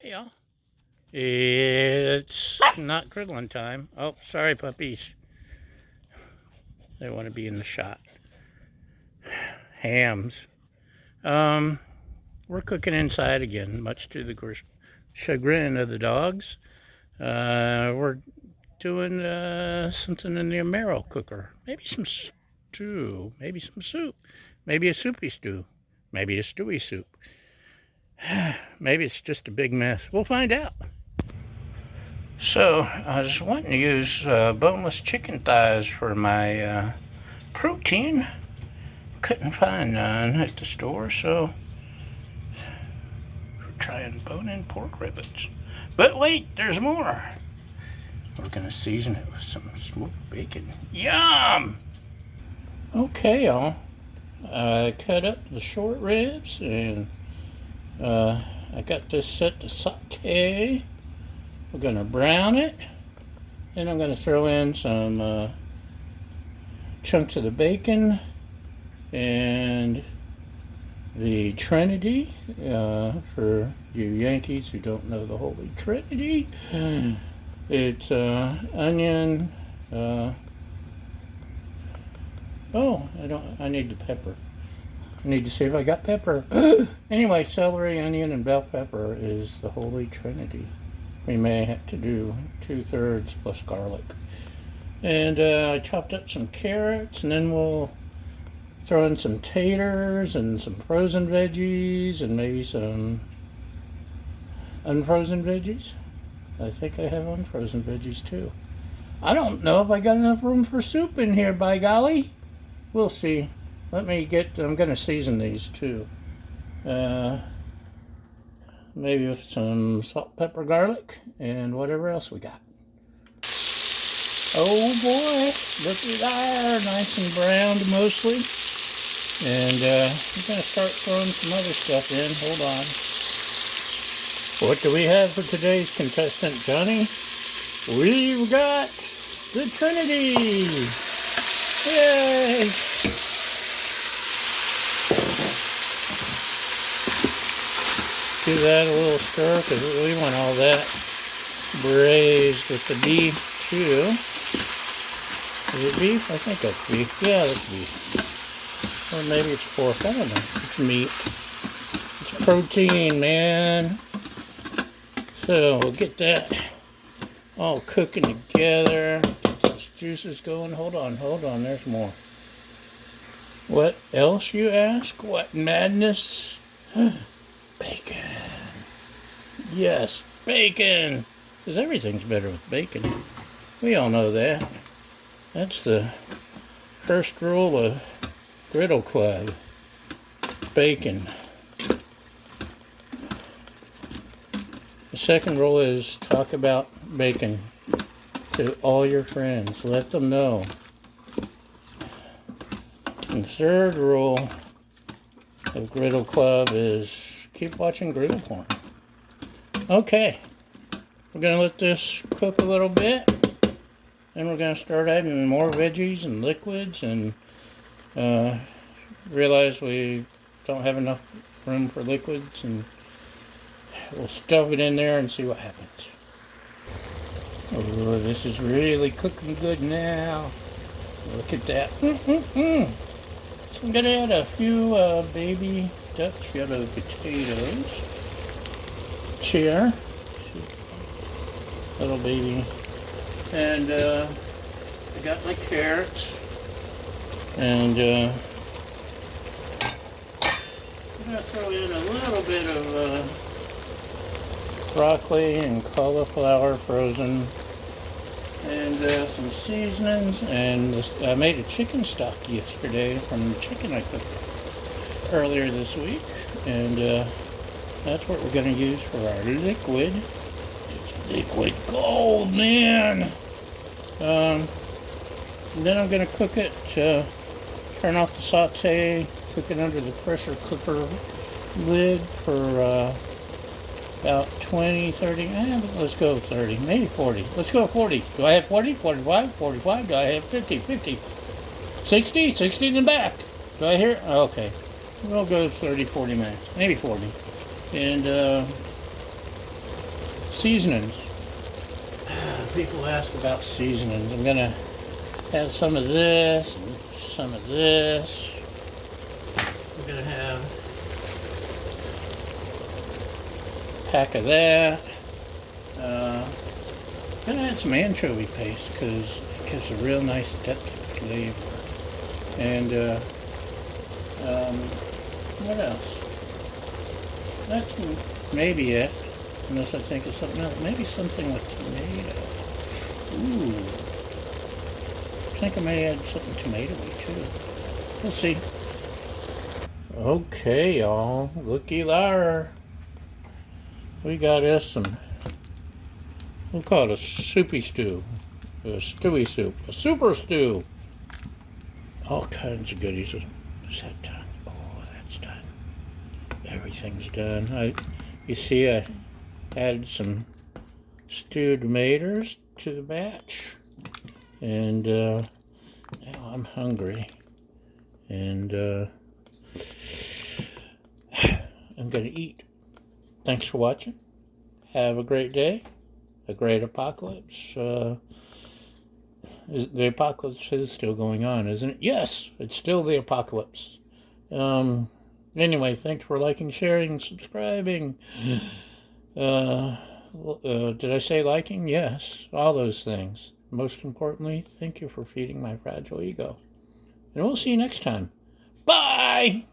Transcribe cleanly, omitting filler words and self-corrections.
Hey y'all. It's not griddling time. Oh, sorry puppies. They want to be in the shot. Hams. Um, we're cooking inside again, much to the chagrin of the dogs. We're doing something in the Emeril cooker. Maybe some stew, maybe some soup, maybe a soupy stew, maybe a stewy soup. Maybe it's just a big mess. We'll find out. So, I was wanting to use boneless chicken thighs for my protein. Couldn't find none at the store, so we're trying bone-in pork ribs. But wait, there's more. We're gonna season it with some smoked bacon. Yum! Okay, y'all. I cut up the short ribs and I got this set to saute. We're gonna brown it. Then I'm gonna throw in some chunks of the bacon and the Trinity, for you Yankees who don't know the Holy Trinity. It's onion. I need the pepper. I need to see if I got pepper. Anyway, celery, onion, and bell pepper is the Holy Trinity. We may have to do 2/3 plus garlic. And I chopped up some carrots, and then we'll throw in some taters and some frozen veggies and maybe some unfrozen veggies. I think I have unfrozen veggies too. I don't know if I got enough room for soup in here, by golly. We'll see. I'm gonna season these too. Maybe with some salt, pepper, garlic, and whatever else we got. Oh boy, look at that, nice and browned mostly. And I'm gonna start throwing some other stuff in. Hold on. What do we have for today's contestant, Johnny? We've got the Trinity. Yay! Give that a little stir because we want all that braised with the beef too. Is it beef? I think that's beef. Yeah, that's beef. Or maybe it's pork. I don't know. It's meat. It's protein, man. So we'll get that all cooking together. Get those juices going. Hold on. There's more. What else, you ask? What madness? Bacon. Yes, bacon. Because everything's better with bacon. We all know that. That's the first rule of Griddle Club. Bacon. The second rule is talk about bacon to all your friends. Let them know. And the third rule of Griddle Club is keep watching griddle porn. Okay, we're gonna let this cook a little bit. Then we're gonna start adding more veggies and liquids, and realize we don't have enough room for liquids, and we'll stuff it in there and see what happens. Oh, this is really cooking good now. Look at that. So I'm gonna add a few baby Dutch yellow potatoes. Here. Little baby. And I got my carrots. And I'm gonna throw in a little bit of broccoli and cauliflower frozen. And some seasonings. And I made a chicken stock yesterday from the chicken I cooked earlier this week. And that's what we're going to use for our liquid. It's liquid gold, man. And then I'm going to cook it, turn off the saute, cook it under the pressure cooker lid for about 20, 30, let's go 30, maybe 40. Let's go 40. Do I have 40, 45, 45? Do I have 50, 50? 60, 60 in the back. Do I hear? Okay. We'll go 30, 40 minutes, maybe 40. And seasonings. People ask about seasonings. I'm gonna have some of this and some of this. I'm gonna have a pack of that. Gonna add some anchovy paste because it gives a real nice depth flavor. And what else? That's maybe it. Unless I think of something else. Maybe something with tomato. Ooh. I think I may add something tomatoey too. We'll see. Okay, y'all. Looky there. We got us some, we'll call it a soupy stew. A stewy soup. A super stew. All kinds of goodies. Is that done? Oh, that's done. Everything's done. You see, I added some stewed tomatoes to the batch, and now I'm hungry, and I'm gonna eat. Thanks for watching. Have a great day, a great apocalypse. The apocalypse is still going on, isn't it? Yes, it's still the apocalypse. Anyway, thanks for liking, sharing, subscribing. Did I say liking? Yes, all those things. Most importantly, thank you for feeding my fragile ego. And we'll see you next time. Bye!